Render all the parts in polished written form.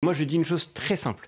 Moi, je dis une chose très simple.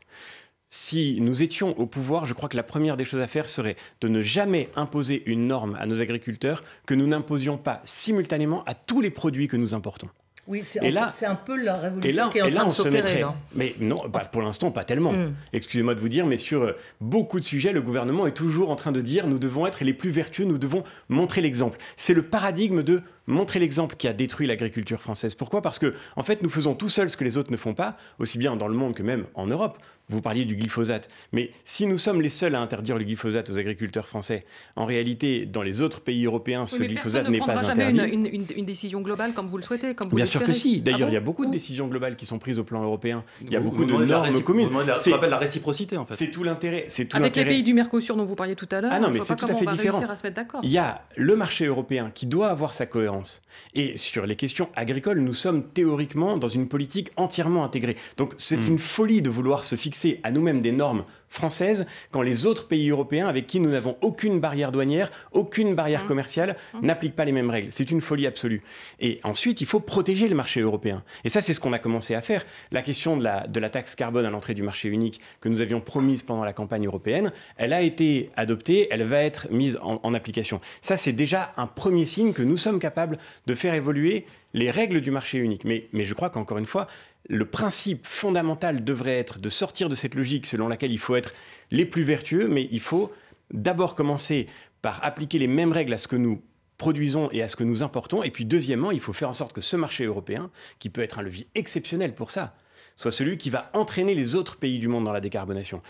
Si nous étions au pouvoir, je crois que la première des choses à faire serait de ne jamais imposer une norme à nos agriculteurs que nous n'imposions pas simultanément à tous les produits que nous importons. Oui, c'est un peu la révolution qui est en et là, train on de se s'opérer. mettrait. Mais non, pour l'instant, pas tellement. Excusez-moi de vous dire, mais sur beaucoup de sujets, le gouvernement est toujours en train de dire nous devons être les plus vertueux, nous devons montrer l'exemple. C'est le paradigme de montrer l'exemple qui a détruit l'agriculture française. Pourquoi ? Parce que, en fait, nous faisons tout seuls ce que les autres ne font pas, aussi bien dans le monde que même en Europe. Vous parliez du glyphosate. Mais si nous sommes les seuls à interdire le glyphosate aux agriculteurs français, en réalité, dans les autres pays européens, ce glyphosate n'est pas interdit. Personne ne prendra jamais une décision globale comme vous le souhaitez, comme vous Bien sûr que si. D'ailleurs, il y a beaucoup de décisions globales qui sont prises au plan européen. Il y a beaucoup de normes communes. Ça s'appelle la réciprocité, en fait. C'est tout l'intérêt. Avec les pays du Mercosur dont vous parliez tout à l'heure, ah non, je mais vois pas c'est tout à comment fait on va différent. réussir à se mettre d'accord. Il y a le marché européen qui doit avoir sa cohérence. Et sur les questions agricoles, nous sommes théoriquement dans une politique entièrement intégrée. Donc c'est une folie de vouloir se fixer à nous-mêmes des normes françaises quand les autres pays européens avec qui nous n'avons aucune barrière douanière, aucune barrière commerciale, n'appliquent pas les mêmes règles. C'est une folie absolue. Et ensuite, il faut protéger le marché européen. Et ça, c'est ce qu'on a commencé à faire. La question de la taxe carbone à l'entrée du marché unique que nous avions promise pendant la campagne européenne, elle a été adoptée, elle va être mise en application. Ça, c'est déjà un premier signe que nous sommes capables de faire évoluer les règles du marché unique. Mais je crois qu'encore une fois, le principe fondamental devrait être de sortir de cette logique selon laquelle il faut être les plus vertueux, mais il faut d'abord commencer par appliquer les mêmes règles à ce que nous produisons et à ce que nous importons. Et puis deuxièmement, il faut faire en sorte que ce marché européen, qui peut être un levier exceptionnel pour ça, soit celui qui va entraîner les autres pays du monde dans la décarbonation.